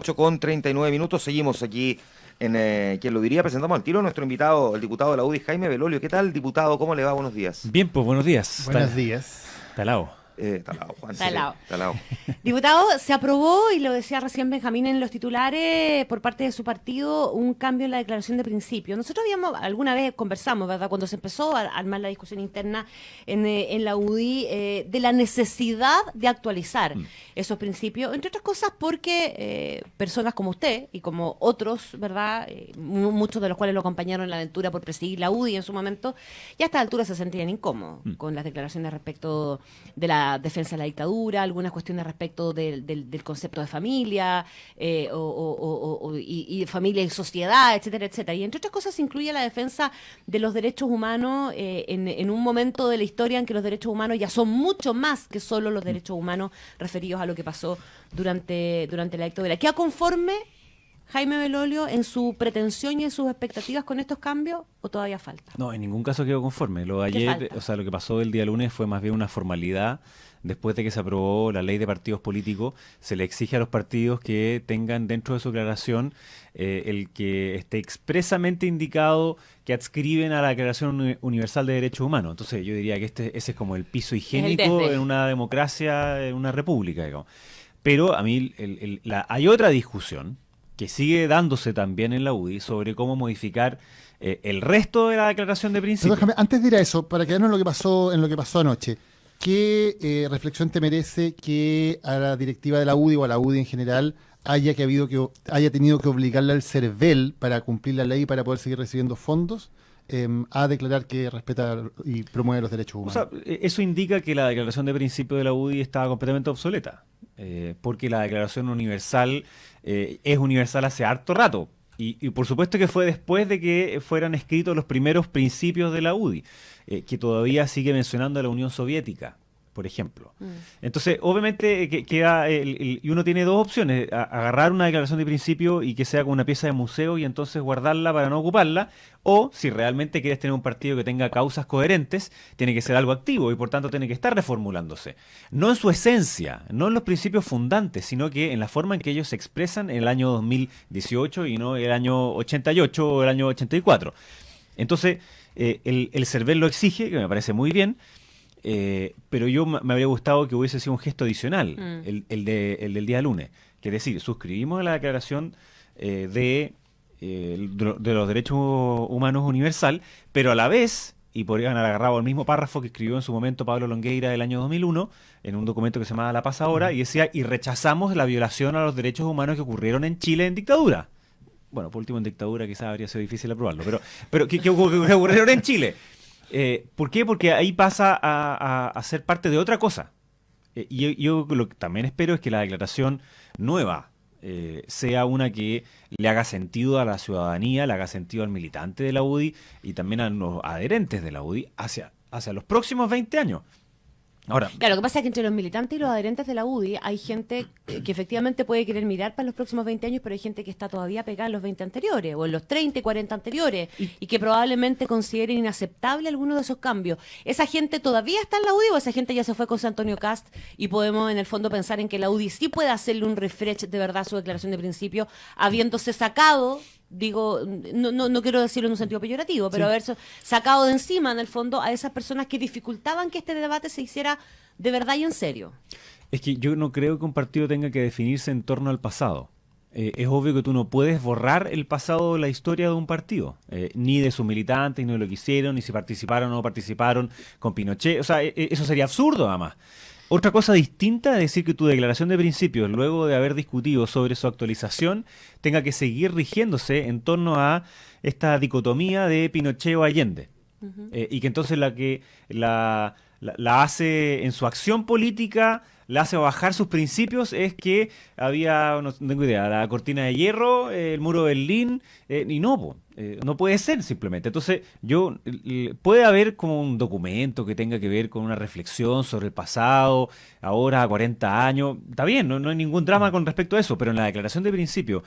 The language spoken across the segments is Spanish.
8:39. Seguimos aquí en ¿Quién lo diría? Presentamos al tiro a nuestro invitado, el diputado de la UDI, Jaime Belolio. ¿Qué tal, diputado? ¿Cómo le va? Buenos días. Bien, pues buenos días. Buenos días. Talao. Talao, Juan. Talao. Talao. Diputado, se aprobó, y lo decía recién Benjamín en los titulares, por parte de su partido, un cambio en la declaración de principio. Nosotros alguna vez conversamos, ¿verdad?, cuando se empezó a armar la discusión interna en la UDI, de la necesidad de actualizar esos principios, entre otras cosas porque personas como usted y como otros, ¿verdad?, muchos de los cuales lo acompañaron en la aventura por presidir la UDI en su momento, ya a esta altura se sentían incómodos con las declaraciones respecto de la defensa de la dictadura, algunas cuestiones respecto del concepto de familia y familia y sociedad, etcétera, etcétera. Y entre otras cosas incluye la defensa de los derechos humanos en un momento de la historia en que los derechos humanos ya son mucho más que solo los derechos humanos referidos a lo que pasó durante la dictadura. ¿Queda conforme Jaime Belolio en su pretensión y en sus expectativas con estos cambios o todavía falta? No, en ningún caso quedo conforme. Lo de ayer, o sea, lo que pasó el día lunes fue más bien una formalidad. Después de que se aprobó la ley de partidos políticos, se le exige a los partidos que tengan dentro de su declaración el que esté expresamente indicado que adscriben a la Declaración Universal de Derechos Humanos. Entonces yo diría que ese es como el piso higiénico en una democracia, en una república, digamos. Pero a mí hay otra discusión que sigue dándose también en la UDI sobre cómo modificar el resto de la declaración de principios. Déjame, antes de ir a eso, para quedarnos en lo que pasó anoche, ¿qué reflexión te merece que a la directiva de la UDI o a la UDI en general haya tenido que obligarle al CERVEL para cumplir la ley y para poder seguir recibiendo fondos a declarar que respeta y promueve los derechos humanos? O sea, eso indica que la declaración de principio de la UDI estaba completamente obsoleta, porque la declaración universal es universal hace harto rato. Y por supuesto que fue después de que fueran escritos los primeros principios de la UDI, que todavía sigue mencionando a la Unión Soviética, por ejemplo. Entonces, obviamente, queda y uno tiene dos opciones: agarrar una declaración de principio y que sea como una pieza de museo y entonces guardarla para no ocuparla, o si realmente quieres tener un partido que tenga causas coherentes, tiene que ser algo activo y por tanto tiene que estar reformulándose. No en su esencia, no en los principios fundantes, sino que en la forma en que ellos se expresan en el año 2018 y no el año 88 o el año 84. Entonces, el CERVEL lo exige, que me parece muy bien. Pero me habría gustado que hubiese sido un gesto adicional, el del día lunes, que es decir, suscribimos a la declaración de los derechos humanos universal, pero a la vez, y podrían haber agarrado el mismo párrafo que escribió en su momento Pablo Longueira del año 2001, en un documento que se llamaba La Paz Ahora, y decía: y rechazamos la violación a los derechos humanos que ocurrieron en Chile en dictadura. Bueno, por último en dictadura quizás habría sido difícil aprobarlo, pero ¿qué ocurrieron en Chile? ¿Por qué? Porque ahí pasa a ser parte de otra cosa. Y yo lo que también espero es que la declaración nueva sea una que le haga sentido a la ciudadanía, le haga sentido al militante de la UDI y también a los adherentes de la UDI hacia los próximos 20 años. Ahora, claro, lo que pasa es que entre los militantes y los adherentes de la UDI hay gente que efectivamente puede querer mirar para los próximos 20 años, pero hay gente que está todavía pegada en los 20 anteriores, o en los 30 y 40 anteriores, y que probablemente consideren inaceptable alguno de esos cambios. ¿Esa gente todavía está en la UDI o esa gente ya se fue con Antonio Cast y podemos en el fondo pensar en que la UDI sí puede hacerle un refresh de verdad a su declaración de principio, habiéndose sacado... Digo, no quiero decirlo en un sentido peyorativo, pero haber sacado de encima, en el fondo, a esas personas que dificultaban que este debate se hiciera de verdad y en serio? Es que yo no creo que un partido tenga que definirse en torno al pasado. Es obvio que tú no puedes borrar el pasado de la historia de un partido, ni de sus militantes, ni de lo que hicieron, ni si participaron o no participaron con Pinochet. O sea, eso sería absurdo, además. Otra cosa distinta es decir que tu declaración de principios, luego de haber discutido sobre su actualización, tenga que seguir rigiéndose en torno a esta dicotomía de Pinochet o Allende. Y que entonces la hace en su acción política, la hace bajar sus principios, es que había, no tengo idea, la cortina de hierro, el muro de Berlín, y no puede ser simplemente. Entonces, puede haber como un documento que tenga que ver con una reflexión sobre el pasado, ahora a 40 años, está bien, no hay ningún drama con respecto a eso, pero en la declaración de principio,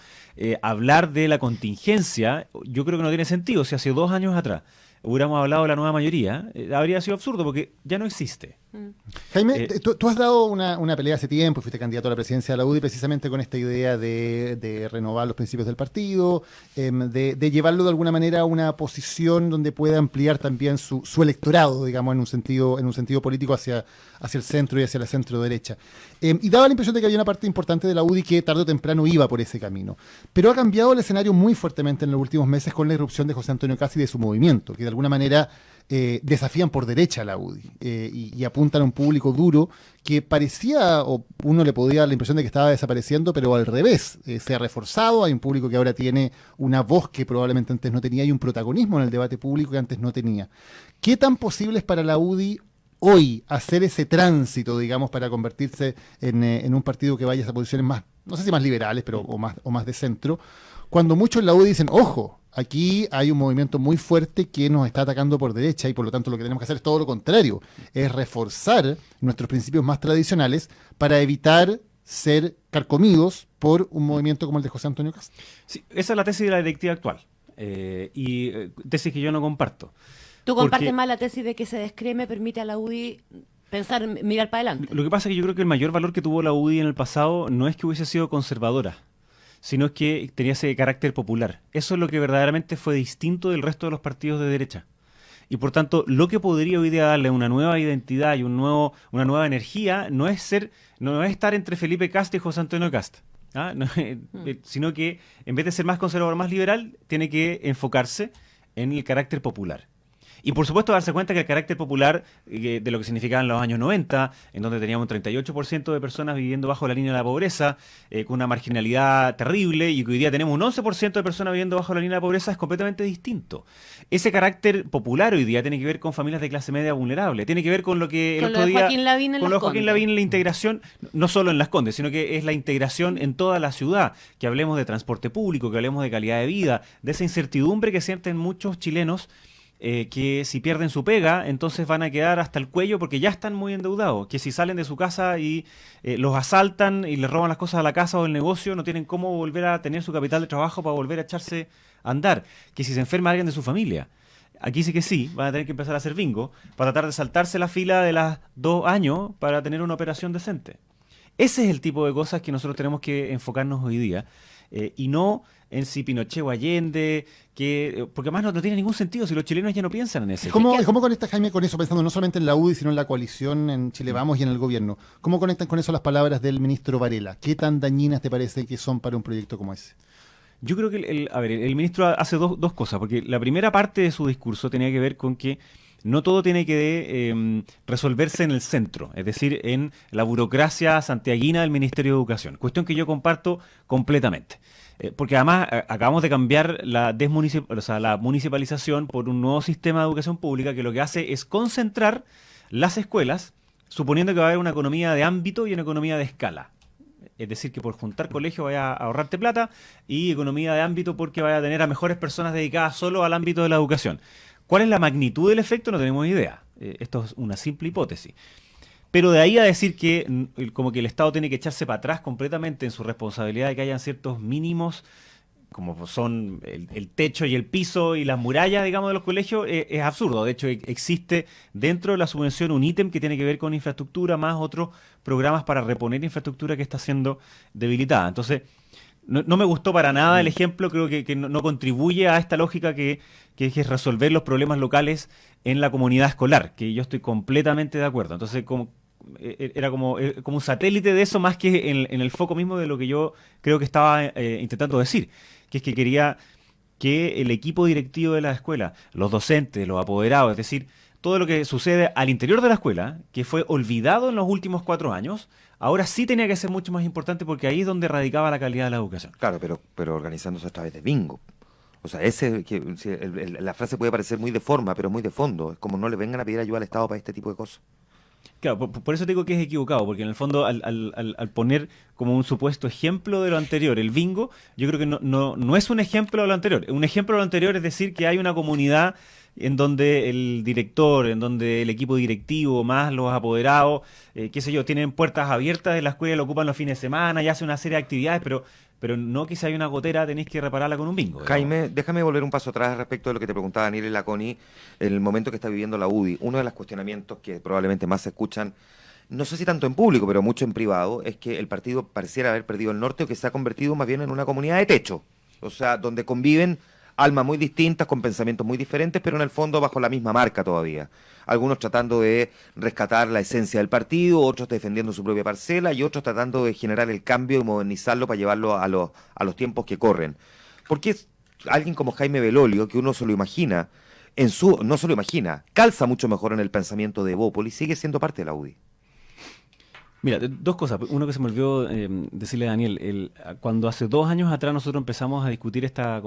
hablar de la contingencia, yo creo que no tiene sentido. Si hace 2 años atrás hubiéramos hablado de la nueva mayoría, habría sido absurdo porque ya no existe. Jaime, tú has dado una pelea hace tiempo, fuiste candidato a la presidencia de la UDI precisamente con esta idea de renovar los principios del partido, de llevarlo de alguna manera a una posición donde pueda ampliar también su electorado, digamos, en un sentido político hacia el centro y hacia la centro derecha. Y daba la impresión de que había una parte importante de la UDI que tarde o temprano iba por ese camino. Pero ha cambiado el escenario muy fuertemente en los últimos meses con la irrupción de José Antonio Kast y de su movimiento, que de alguna manera desafían por derecha a la UDI y apuntan a un público duro que parecía, o uno le podía dar la impresión de que estaba desapareciendo, pero al revés, se ha reforzado. Hay un público que ahora tiene una voz que probablemente antes no tenía y un protagonismo en el debate público que antes no tenía. ¿Qué tan posible es para la UDI hoy hacer ese tránsito, digamos, para convertirse en un partido que vaya a esas posiciones más, no sé si más liberales, pero o más de centro, cuando muchos en la UDI dicen, ojo, aquí hay un movimiento muy fuerte que nos está atacando por derecha y por lo tanto lo que tenemos que hacer es todo lo contrario, es reforzar nuestros principios más tradicionales para evitar ser carcomidos por un movimiento como el de José Antonio Kast? Sí, esa es la tesis de la directiva actual, tesis que yo no comparto. ¿Tú compartes Porque más la tesis de que se descreme permite a la UDI pensar, mirar para adelante? lo que pasa es que yo creo que el mayor valor que tuvo la UDI en el pasado no es que hubiese sido conservadora, sino es que tenía ese carácter popular. Eso es lo que verdaderamente fue distinto del resto de los partidos de derecha. Y por tanto, lo que podría hoy día darle una nueva identidad y una nueva energía no es estar entre Felipe Kast y José Antonio Kast. Sino que en vez de ser más conservador, más liberal, tiene que enfocarse en el carácter popular. Y por supuesto darse cuenta que el carácter popular de lo que significaban los años 90, en donde teníamos un 38% de personas viviendo bajo la línea de la pobreza, con una marginalidad terrible, y que hoy día tenemos un 11% de personas viviendo bajo la línea de la pobreza, es completamente distinto. Ese carácter popular hoy día tiene que ver con familias de clase media vulnerable, tiene que ver con lo que el otro día... Joaquín Lavín en con Las lo de Joaquín Condes. Lavín, la integración, no solo en Las Condes, sino que es la integración en toda la ciudad, que hablemos de transporte público, que hablemos de calidad de vida, de esa incertidumbre que sienten muchos chilenos, que si pierden su pega, entonces van a quedar hasta el cuello porque ya están muy endeudados, que si salen de su casa y los asaltan y les roban las cosas a la casa o el negocio, no tienen cómo volver a tener su capital de trabajo para volver a echarse a andar, que si se enferma alguien de su familia. Aquí sí que sí, van a tener que empezar a hacer bingo para tratar de saltarse la fila de las 2 años para tener una operación decente. Ese es el tipo de cosas que nosotros tenemos que enfocarnos hoy día, y no en si Pinochet o Allende, porque además no tiene ningún sentido si los chilenos ya no piensan en eso. ¿Cómo conecta, Jaime, con eso, pensando no solamente en la UDI, sino en la coalición, en Chile Vamos y en el gobierno? ¿Cómo conectan con eso las palabras del ministro Varela? ¿Qué tan dañinas te parece que son para un proyecto como ese? Yo creo que el ministro hace dos cosas, porque la primera parte de su discurso tenía que ver con que no todo tiene que resolverse en el centro, es decir, en la burocracia santiaguina del Ministerio de Educación, cuestión que yo comparto completamente. Porque además acabamos de cambiar la municipalización por un nuevo sistema de educación pública que lo que hace es concentrar las escuelas, suponiendo que va a haber una economía de ámbito y una economía de escala. Es decir, que por juntar colegio vaya a ahorrarte plata, y economía de ámbito porque vaya a tener a mejores personas dedicadas solo al ámbito de la educación. ¿Cuál es la magnitud del efecto? No tenemos idea. Esto es una simple hipótesis. Pero de ahí a decir que como que el Estado tiene que echarse para atrás completamente en su responsabilidad de que hayan ciertos mínimos, como son el techo y el piso y las murallas, digamos, de los colegios, es absurdo. De hecho, existe dentro de la subvención un ítem que tiene que ver con infraestructura, más otros programas para reponer infraestructura que está siendo debilitada. Entonces, no me gustó para nada el ejemplo, creo que no contribuye a esta lógica que es resolver los problemas locales en la comunidad escolar, que yo estoy completamente de acuerdo. Entonces, era como un satélite de eso, más que en el foco mismo de lo que yo creo que estaba intentando decir, que es que quería que el equipo directivo de la escuela, los docentes, los apoderados, es decir, todo lo que sucede al interior de la escuela, que fue olvidado en los últimos 4 años, ahora sí tenía que ser mucho más importante, porque ahí es donde radicaba la calidad de la educación. Claro, pero organizándose a través de bingo. O sea, la frase puede parecer muy de forma, pero muy de fondo. Es como no le vengan a pedir ayuda al Estado para este tipo de cosas. Claro, por eso te digo que es equivocado, porque en el fondo al poner como un supuesto ejemplo de lo anterior el bingo, yo creo que no es un ejemplo de lo anterior. Un ejemplo de lo anterior es decir que hay una comunidad en donde el director, en donde el equipo directivo, más los apoderados, qué sé yo, tienen puertas abiertas de la escuela, lo ocupan los fines de semana y hacen una serie de actividades, pero no que si hay una gotera tenéis que repararla con un bingo. Jaime, déjame volver un paso atrás respecto de lo que te preguntaba Daniel y la Connie, el momento que está viviendo la UDI. Uno de los cuestionamientos que probablemente más se escuchan, no sé si tanto en público, pero mucho en privado, es que el partido pareciera haber perdido el norte o que se ha convertido más bien en una comunidad de techo. O sea, donde conviven almas muy distintas, con pensamientos muy diferentes, pero en el fondo bajo la misma marca todavía. Algunos tratando de rescatar la esencia del partido, otros defendiendo su propia parcela y otros tratando de generar el cambio y modernizarlo para llevarlo a los tiempos que corren. Porque alguien como Jaime Belolio, que uno se lo imagina, no se lo imagina, calza mucho mejor en el pensamiento de Bópoli, sigue siendo parte de la UDI. Mira, dos cosas. Uno que se me olvidó decirle a Daniel, cuando hace 2 años atrás nosotros empezamos a discutir esta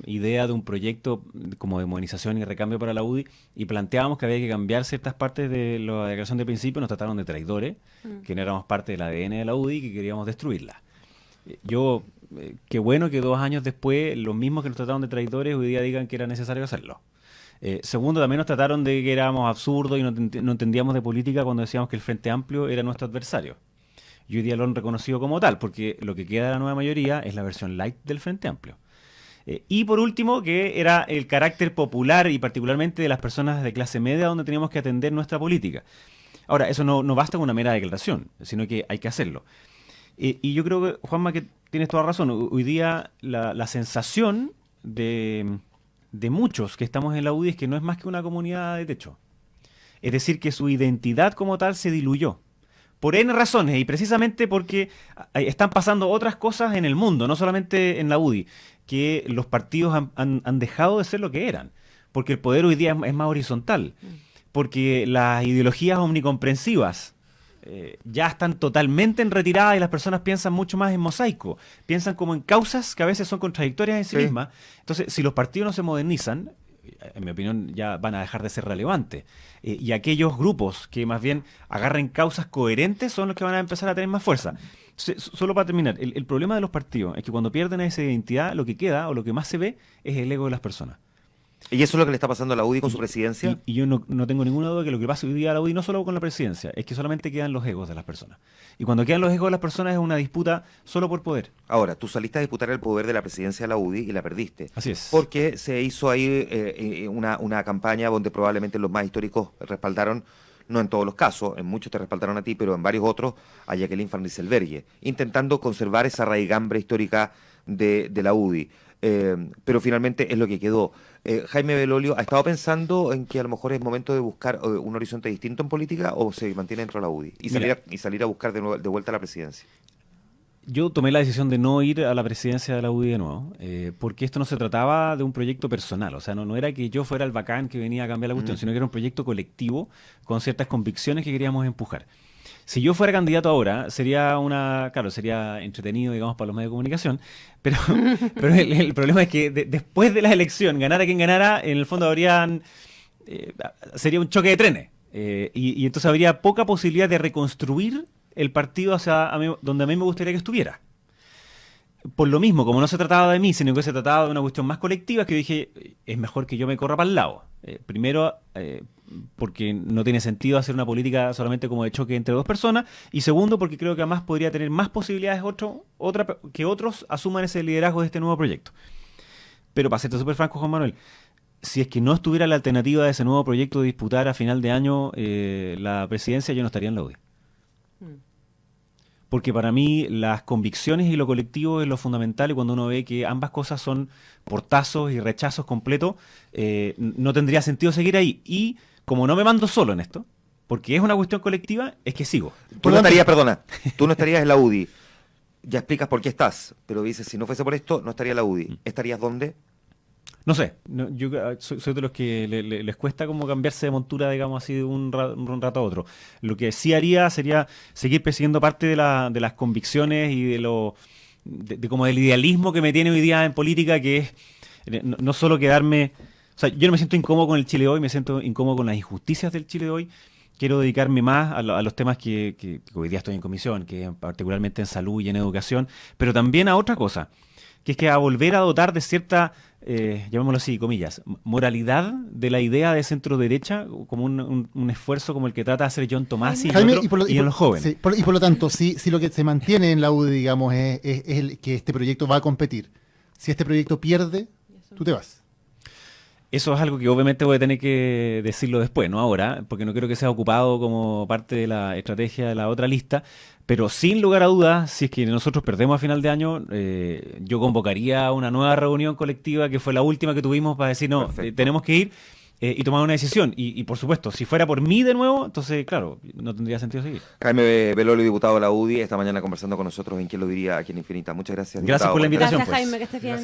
idea de un proyecto como de modernización y recambio para la UDI y planteábamos que había que cambiar ciertas partes de la declaración de principio, nos trataron de traidores, que no éramos parte del ADN de la UDI y que queríamos destruirla. Qué bueno que 2 años después los mismos que nos trataron de traidores hoy día digan que era necesario hacerlo. Segundo, también nos trataron de que éramos absurdos y no entendíamos de política cuando decíamos que el Frente Amplio era nuestro adversario. Y hoy día lo han reconocido como tal, porque lo que queda de la nueva mayoría es la versión light del Frente Amplio. Y por último, que era el carácter popular y particularmente de las personas de clase media donde teníamos que atender nuestra política. Ahora, eso no basta con una mera declaración, sino que hay que hacerlo. Y yo creo que, Juanma, que tienes toda razón. Hoy día la sensación de muchos que estamos en la UDI es que no es más que una comunidad de techo. Es decir, que su identidad como tal se diluyó. Por N razones, y precisamente porque están pasando otras cosas en el mundo, no solamente en la UDI, que los partidos han dejado de ser lo que eran. Porque el poder hoy día es más horizontal. Porque las ideologías omnicomprensivas ya están totalmente en retirada y las personas piensan mucho más en mosaico, piensan como en causas que a veces son contradictorias en sí mismas. Entonces, si los partidos no se modernizan, en mi opinión ya van a dejar de ser relevantes, y aquellos grupos que más bien agarren causas coherentes son los que van a empezar a tener más fuerza. Solo para terminar, el problema de los partidos es que cuando pierden esa identidad, lo que queda o lo que más se ve es el ego de las personas. ¿Y eso es lo que le está pasando a la UDI con su presidencia? Y yo no tengo ninguna duda que lo que pasa hoy día a la UDI, no solo con la presidencia, es que solamente quedan los egos de las personas. Y cuando quedan los egos de las personas es una disputa solo por poder. Ahora, tú saliste a disputar el poder de la presidencia de la UDI y la perdiste. Así es. Porque se hizo ahí una campaña donde probablemente los más históricos respaldaron, no en todos los casos, en muchos te respaldaron a ti, pero en varios otros a Jacqueline Van Rysselberghe, intentando conservar esa raigambre histórica de la UDI. Pero finalmente es lo que quedó. Jaime Belolio, ¿ha estado pensando en que a lo mejor es momento de buscar un horizonte distinto en política o se mantiene dentro de la UDI y salir a buscar de vuelta a la presidencia? Yo tomé la decisión de no ir a la presidencia de la UDI de nuevo, porque esto no se trataba de un proyecto personal, o sea, no era que yo fuera el bacán que venía a cambiar la cuestión, sino que era un proyecto colectivo con ciertas convicciones que queríamos empujar. Si yo fuera candidato ahora, sería sería entretenido, digamos, para los medios de comunicación, pero el problema es que después de la elección, ganara quien ganara, en el fondo sería un choque de trenes, y entonces habría poca posibilidad de reconstruir el partido hacia donde a mí me gustaría que estuviera. Por lo mismo, como no se trataba de mí, sino que se trataba de una cuestión más colectiva, que yo dije, es mejor que yo me corra para el lado. Primero, porque no tiene sentido hacer una política solamente como de choque entre dos personas, y segundo, porque creo que además podría tener más posibilidades que otros asuman ese liderazgo de este nuevo proyecto. Pero para serte súper franco, Juan Manuel, si es que no estuviera la alternativa de ese nuevo proyecto de disputar a final de año la presidencia, yo no estaría en la UDI. Porque para mí las convicciones y lo colectivo es lo fundamental, y cuando uno ve que ambas cosas son portazos y rechazos completos, no tendría sentido seguir ahí. Y como no me mando solo en esto, porque es una cuestión colectiva, es que sigo. Tú no estarías en la UDI. Ya explicas por qué estás, pero dices, si no fuese por esto, no estaría en la UDI. ¿Estarías dónde? No sé, yo soy de los que les cuesta como cambiarse de montura, digamos así, de un rato a otro. Lo que sí haría sería seguir persiguiendo parte de las convicciones y de como del idealismo que me tiene hoy día en política, que es no solo quedarme... O sea, yo no me siento incómodo con el Chile de hoy, me siento incómodo con las injusticias del Chile de hoy. Quiero dedicarme más a los temas que hoy día estoy en comisión, que particularmente en salud y en educación, pero también a otra cosa, que es que a volver a dotar de cierta llamémoslo así, comillas, moralidad de la idea de centro derecha como un esfuerzo como el que trata de hacer John Tomasi Jaime, y en los jóvenes. sí, y por lo tanto, si lo que se mantiene en la UDI, digamos, es que este proyecto va a competir, si este proyecto pierde, tú te vas. Eso es algo que obviamente voy a tener que decirlo después, no ahora, porque no quiero que sea ocupado como parte de la estrategia de la otra lista, pero sin lugar a dudas, si es que nosotros perdemos a final de año, yo convocaría una nueva reunión colectiva, que fue la última que tuvimos para decir, no, tenemos que ir y tomar una decisión. Y por supuesto, si fuera por mí de nuevo, entonces, claro, no tendría sentido seguir. Jaime Belolio, diputado de la UDI, esta mañana conversando con nosotros en Quién lo diría aquí en Infinita. Muchas gracias, Gracias diputado. por la invitación. Gracias, pues. Jaime, que estés bien.